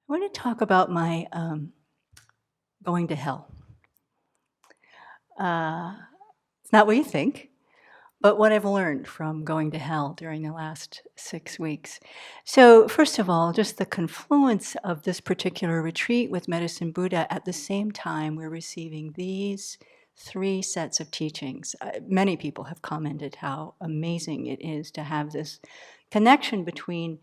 I want to talk about my going to hell. It's not what you think, but what I've learned from going to hell during the last 6 weeks. So, first of all, just the confluence of this particular retreat with Medicine Buddha at the same time we're receiving these 3 sets of teachings. Many people have commented how amazing it is to have this connection between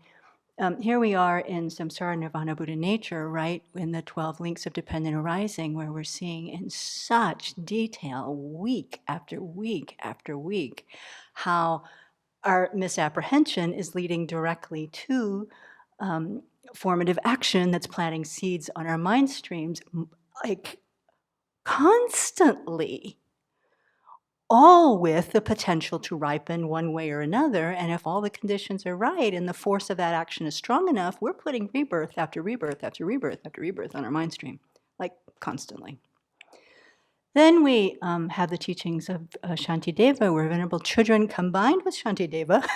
here we are in Samsara Nirvana Buddha nature, right, in the 12 links of dependent arising, where we're seeing in such detail, week after week after week, how our misapprehension is leading directly to formative action that's planting seeds on our mind streams, like constantly, all with the potential to ripen one way or another. And if all the conditions are right and the force of that action is strong enough, we're putting rebirth after rebirth after rebirth after rebirth on our mind stream, like constantly. Then we have the teachings of Shantideva, where Venerable Chudran combined with Shantideva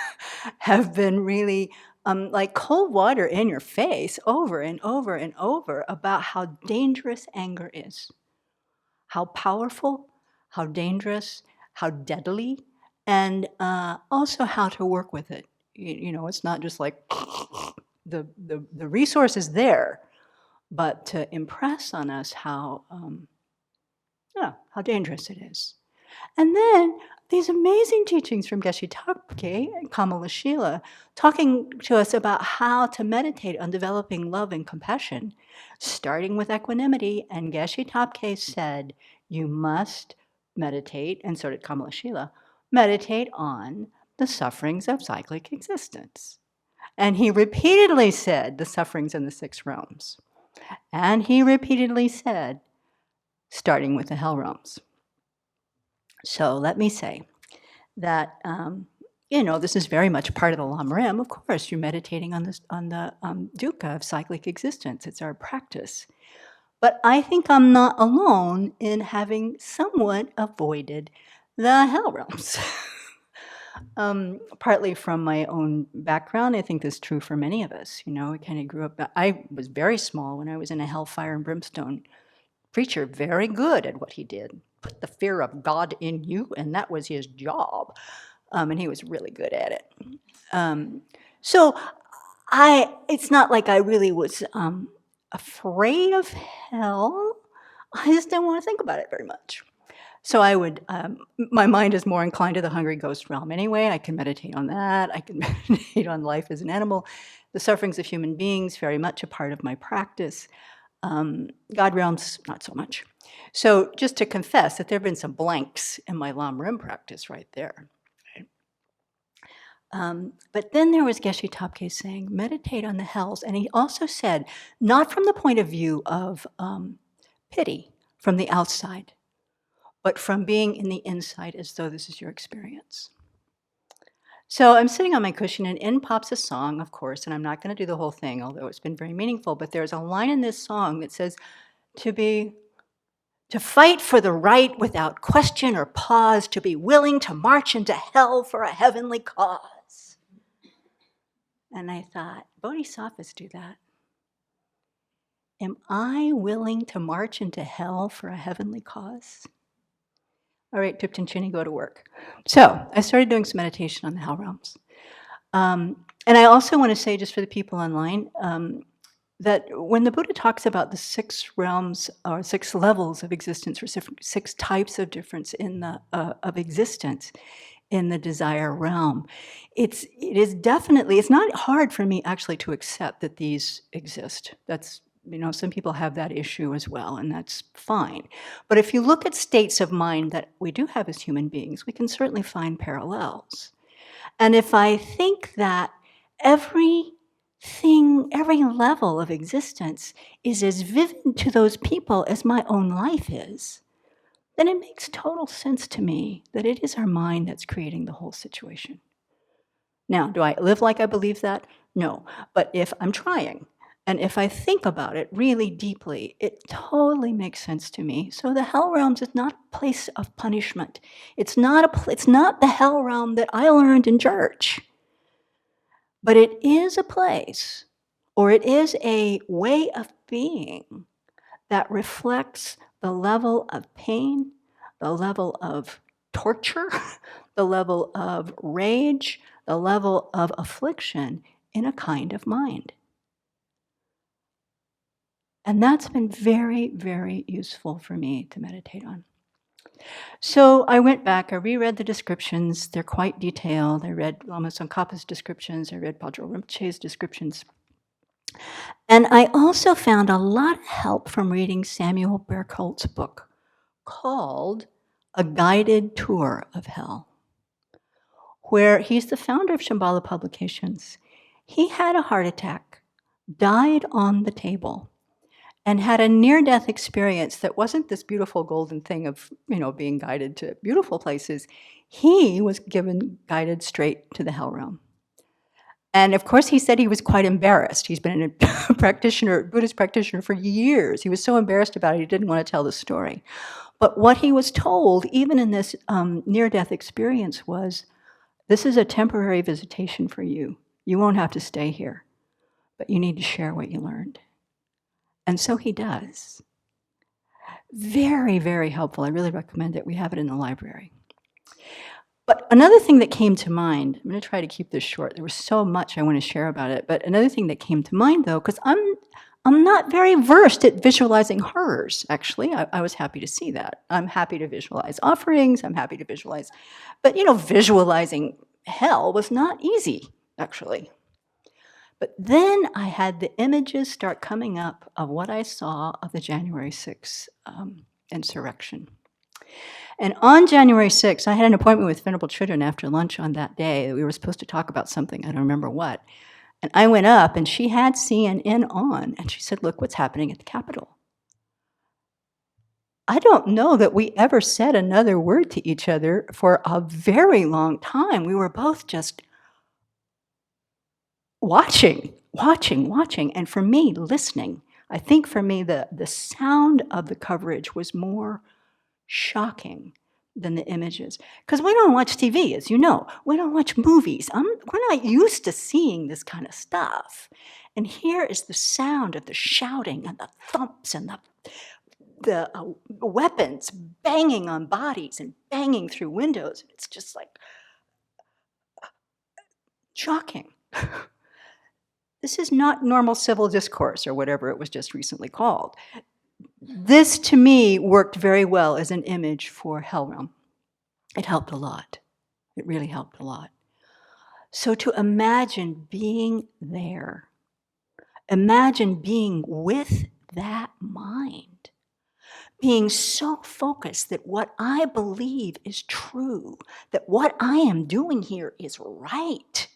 have been really like cold water in your face over and over and over about how dangerous anger is, how powerful, how dangerous, how deadly, and also how to work with it. You know, it's not just like the resource is there, but to impress on us how dangerous it is. And then these amazing teachings from Geshe Topke and Kamala Shila talking to us about how to meditate on developing love and compassion, starting with equanimity. And Geshe Topke said, you must meditate, and so did Kamala Shila, meditate on the sufferings of cyclic existence. And he repeatedly said the sufferings in the 6 realms. And he repeatedly said, starting with the hell realms. So let me say that, this is very much part of the Lam Rim. Of course, you're meditating on the dukkha of cyclic existence. It's our practice. But I think I'm not alone in having somewhat avoided the hell realms. Partly from my own background, I think this is true for many of us. You know, we kind of grew up, I was very small when I was in a hellfire and brimstone preacher, very good at what he did. Put the fear of God in you, and that was his job. And he was really good at it. So it's not like I really was afraid of hell. I just didn't want to think about it very much. So I would, my mind is more inclined to the hungry ghost realm anyway. I can meditate on that. I can meditate on life as an animal. The sufferings of human beings, very much a part of my practice. God realms, not so much. So just to confess that there have been some blanks in my Lam Rim practice right there. But then there was Geshe Topke saying, meditate on the hells. And he also said, not from the point of view of pity from the outside, but from being in the inside as though this is your experience. So I'm sitting on my cushion and in pops a song, of course, and I'm not going to do the whole thing, although it's been very meaningful, but there's a line in this song that says, to fight for the right without question or pause, to be willing to march into hell for a heavenly cause. And I thought, bodhisattvas do that. Am I willing to march into hell for a heavenly cause? All right, Tipton Chinny, go to work. So I started doing some meditation on the hell realms. And I also want to say, just for the people online, that when the Buddha talks about the 6 realms or 6 levels of existence, or 6 types of difference in the of existence in the desire realm, it is definitely, it's not hard for me actually to accept that these exist. That's, some people have that issue as well, and that's fine. But if you look at states of mind that we do have as human beings, we can certainly find parallels. And if I think that every level of existence is as vivid to those people as my own life is, then it makes total sense to me that it is our mind that's creating the whole situation. Now, do I live like I believe that? No. But if I'm trying, and if I think about it really deeply, it totally makes sense to me. So the hell realms is not a place of punishment. It's not the hell realm that I learned in church. But it is a place or it is a way of being that reflects the level of pain, the level of torture, the level of rage, the level of affliction in a kind of mind. And that's been very, very useful for me to meditate on. So I went back, I reread the descriptions. They're quite detailed. I read Lama Tsongkhapa's descriptions. I read Padraig Rinpoche's descriptions. And I also found a lot of help from reading Samuel Berkholtz's book called A Guided Tour of Hell, where he's the founder of Shambhala Publications. He had a heart attack, died on the table, and had a near-death experience that wasn't this beautiful golden thing of, being guided to beautiful places. He was guided straight to the hell realm. And of course, he said he was quite embarrassed. He's been a Buddhist practitioner for years. He was so embarrassed about it, he didn't want to tell the story. But what he was told, even in this near-death experience, was, this is a temporary visitation for you. You won't have to stay here, but you need to share what you learned. And so he does. Very, very helpful. I really recommend it. We have it in the library. But another thing that came to mind, I'm going to try to keep this short. There was so much I want to share about it. But another thing that came to mind, though, because I'm not very versed at visualizing horrors, actually. I was happy to see that. I'm happy to visualize offerings. I'm happy to visualize. But, visualizing hell was not easy, actually. But then I had the images start coming up of what I saw of the January 6th insurrection. And on January 6th, I had an appointment with Venerable Children after lunch on that day. We were supposed to talk about something, I don't remember what. And I went up, and she had CNN on, and she said, look what's happening at the Capitol. I don't know that we ever said another word to each other for a very long time. We were both just watching, and for me, listening. I think for me, the sound of the coverage was more shocking than the images. Because we don't watch TV, as you know. We don't watch movies. We're not used to seeing this kind of stuff. And here is the sound of the shouting and the thumps and the weapons banging on bodies and banging through windows. It's just like shocking. This is not normal civil discourse or whatever it was just recently called. This, to me, worked very well as an image for hell realm. It helped a lot. It really helped a lot. So to imagine being there, imagine being with that mind, being so focused that what I believe is true, that what I am doing here is right,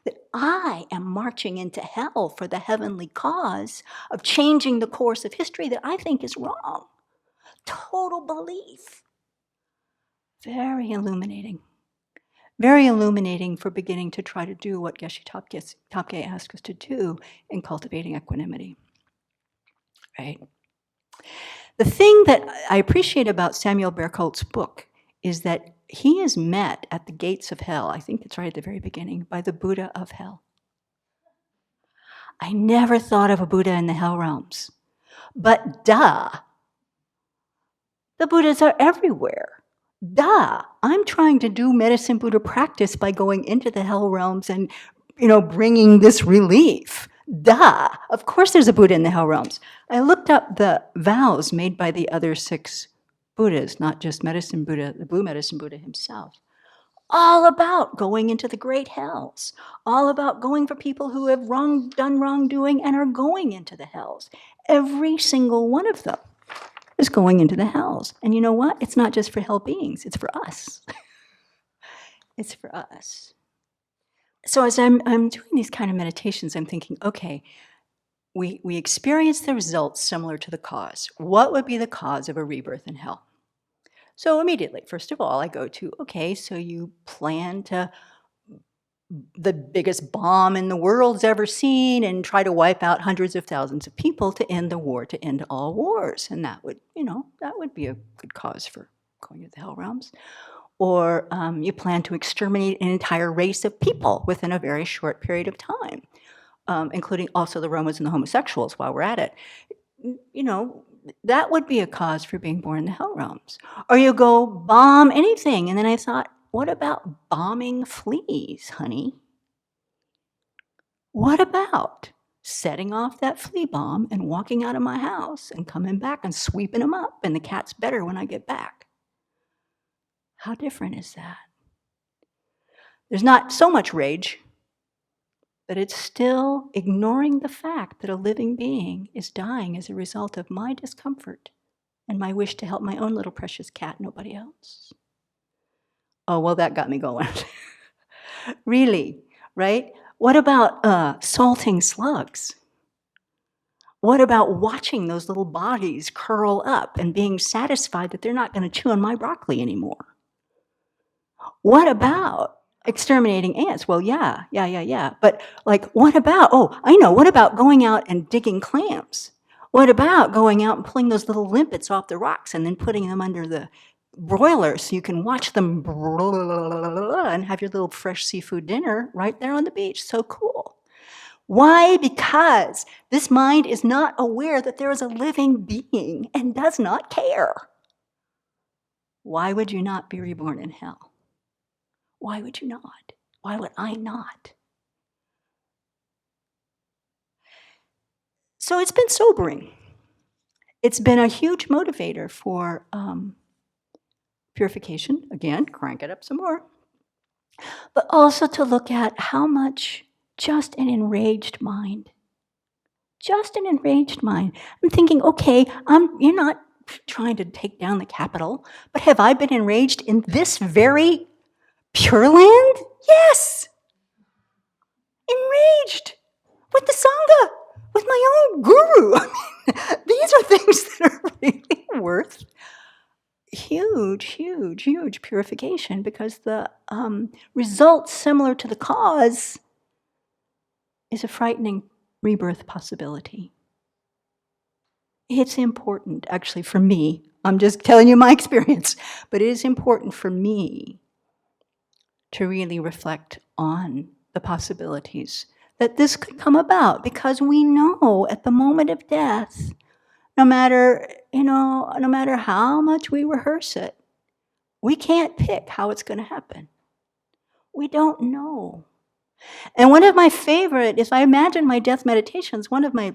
that I am marching into hell for the heavenly cause of changing the course of history that I think is wrong. Total belief. Very illuminating. Very illuminating for beginning to try to do what Geshe Topke asked us to do in cultivating equanimity. Right? The thing that I appreciate about Samuel Berkholtz's book is that he is met at the gates of hell, I think it's right at the very beginning, by the Buddha of hell. I never thought of a Buddha in the hell realms. But duh, the Buddhas are everywhere. Duh, I'm trying to do medicine Buddha practice by going into the hell realms and, bringing this relief. Duh, of course there's a Buddha in the hell realms. I looked up the vows made by the other 6 Buddhas, not just medicine Buddha, the blue medicine Buddha himself. All about going into the great hells, all about going for people who have done wrongdoing and are going into the hells. Every single one of them is going into the hells. And you know what? It's not just for hell beings, it's for us. It's for us. So as I'm doing these kind of meditations, I'm thinking, okay, we experience the results similar to the cause. What would be the cause of a rebirth in hell? So immediately, first of all, I go to, okay, so you plan to the biggest bomb in the world's ever seen and try to wipe out hundreds of thousands of people to end the war, to end all wars. And that would, that would be a good cause for going to the hell realms. Or you plan to exterminate an entire race of people within a very short period of time. including also the Romans and the homosexuals while we're at it, you know, that would be a cause for being born in the hell realms. Or you go bomb anything. And then I thought, what about bombing fleas, honey? What about setting off that flea bomb and walking out of my house and coming back and sweeping them up, and the cat's better when I get back? How different is that? There's not so much rage, but it's still ignoring the fact that a living being is dying as a result of my discomfort and my wish to help my own little precious cat, nobody else. Oh, well, that got me going. Really, right? What about salting slugs? What about watching those little bodies curl up and being satisfied that they're not going to chew on my broccoli anymore? What about exterminating ants? Well, yeah. But like, what about, what about going out and digging clams? What about going out and pulling those little limpets off the rocks and then putting them under the broiler so you can watch them and have your little fresh seafood dinner right there on the beach? So cool. Why? Because this mind is not aware that there is a living being and does not care. Why would you not be reborn in hell? Why would you not? Why would I not? So it's been sobering. It's been a huge motivator for purification. Again, crank it up some more. But also to look at how much just an enraged mind. I'm thinking, okay, you're not trying to take down the Capitol, but have I been enraged in this very Pure Land? Yes. Enraged with the Sangha, with my own guru. These are things that are really worth huge purification, because the result similar to the cause is a frightening rebirth possibility. It's important, actually, for me. I'm just telling you my experience, but it is important for me to really reflect on the possibilities that this could come about, because we know at the moment of death, no matter how much we rehearse it, we can't pick how it's going to happen. We don't know. And one of my favorite, if I imagine my death meditations, one of my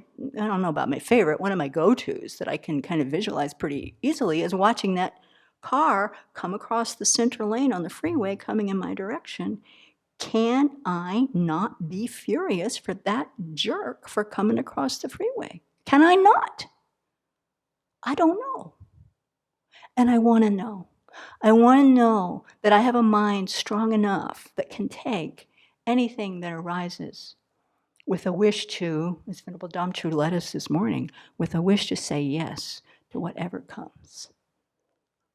go-tos that I can kind of visualize pretty easily is watching that car come across the center lane on the freeway coming in my direction. Can I not be furious for that jerk for coming across the freeway? Can I not? I don't know. And I want to know. I want to know that I have a mind strong enough that can take anything that arises with a wish to, as Venerable Damchu led us this morning, with a wish to say yes to whatever comes.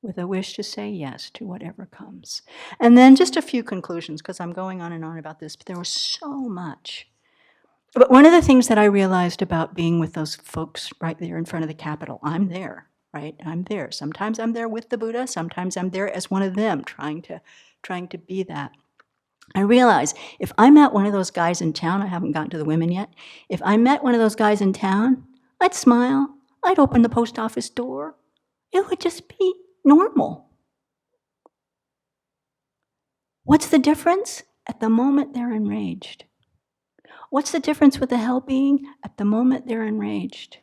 With a wish to say yes to whatever comes. And then just a few conclusions, because I'm going on and on about this, but there was so much. But one of the things that I realized about being with those folks right there in front of the Capitol, I'm there, right? I'm there. Sometimes I'm there with the Buddha, sometimes I'm there as one of them, trying to be that. I realize if I met one of those guys in town, I haven't gotten to the women yet, if I met one of those guys in town, I'd smile, I'd open the post office door. It would just be normal. What's the difference? At the moment they're enraged. What's the difference with the hell being? At the moment they're enraged.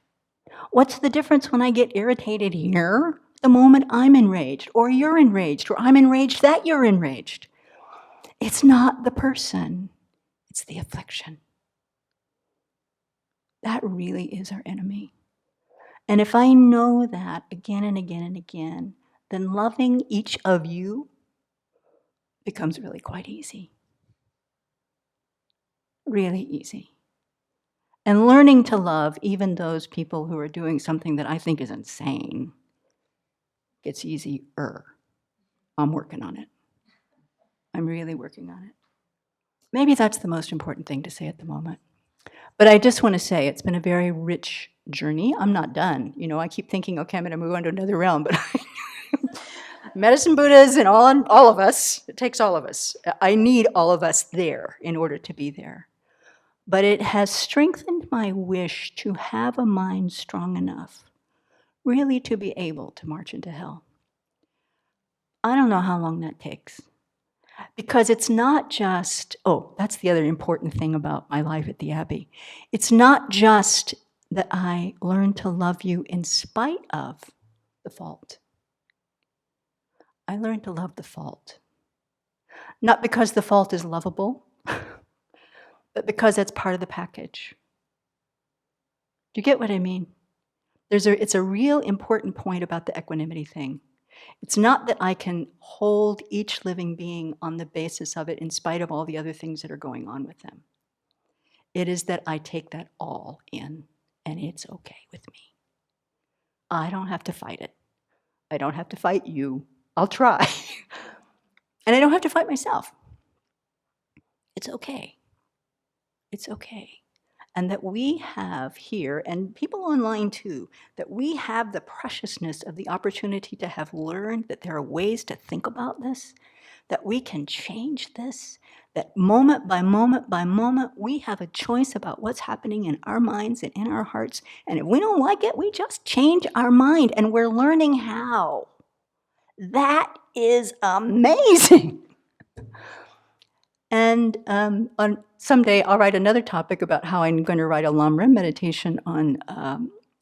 What's the difference when I get irritated here? The moment I'm enraged, or you're enraged, or I'm enraged that you're enraged. It's not the person, it's the affliction. That really is our enemy. And if I know that again and again and again, then loving each of you becomes really quite easy. Really easy. And learning to love even those people who are doing something that I think is insane gets easier. I'm working on it. I'm really working on it. Maybe that's the most important thing to say at the moment. But I just want to say it's been a very rich journey. I'm not done. I keep thinking, okay, I'm going to move on to another realm, but medicine Buddhas and all of us, it takes all of us. I need all of us there in order to be there. but it has strengthened my wish to have a mind strong enough really to be able to march into hell. I don't know how long that takes. Because it's not just, oh, that's the other important thing about my life at the Abbey. It's not just that I learn to love you in spite of the fault. I learn to love the fault. Not because the fault is lovable, but because that's part of the package. Do you get what I mean? It's a real important point about the equanimity thing. It's not that I can hold each living being on the basis of it in spite of all the other things that are going on with them. It is that I take that all in, and it's okay with me. I don't have to fight it. I don't have to fight you. I'll try. And I don't have to fight myself. It's okay. It's okay. And that we have here, and people online too, that we have the preciousness of the opportunity to have learned that there are ways to think about this, that we can change this, that moment by moment by moment, we have a choice about what's happening in our minds and in our hearts. And if we don't like it, we just change our mind, and we're learning how. That is amazing. And on someday I'll write another topic about how I'm going to write a Lam Rim meditation on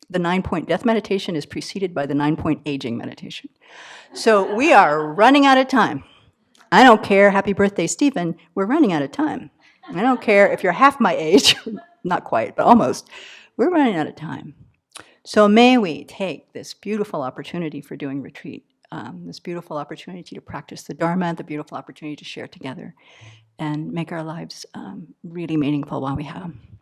the 9-point death meditation is preceded by the 9-point aging meditation. So we are running out of time. I don't care, happy birthday, Stephen, we're running out of time. I don't care if you're half my age, not quite, but almost. We're running out of time. So may we take this beautiful opportunity for doing retreat, this beautiful opportunity to practice the Dharma, the beautiful opportunity to share together, and make our lives really meaningful while we have them.